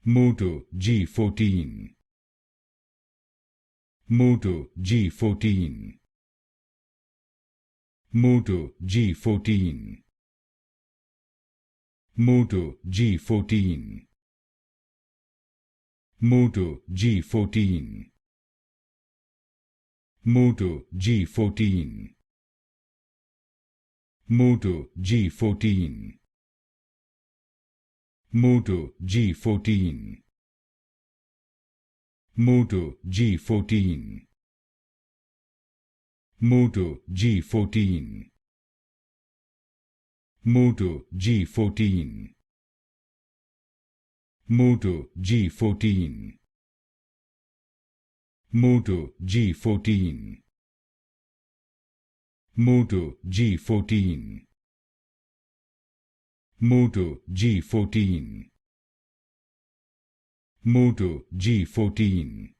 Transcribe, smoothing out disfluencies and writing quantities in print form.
Moto G14. Moto G14. Moto G14. Moto G14. Moto G14. Moto G14. Moto G14. Moto G14. Moto G14. Moto G14. Moto G14. Moto G14. Moto G14. Moto G14. Moto G14. Moto G14.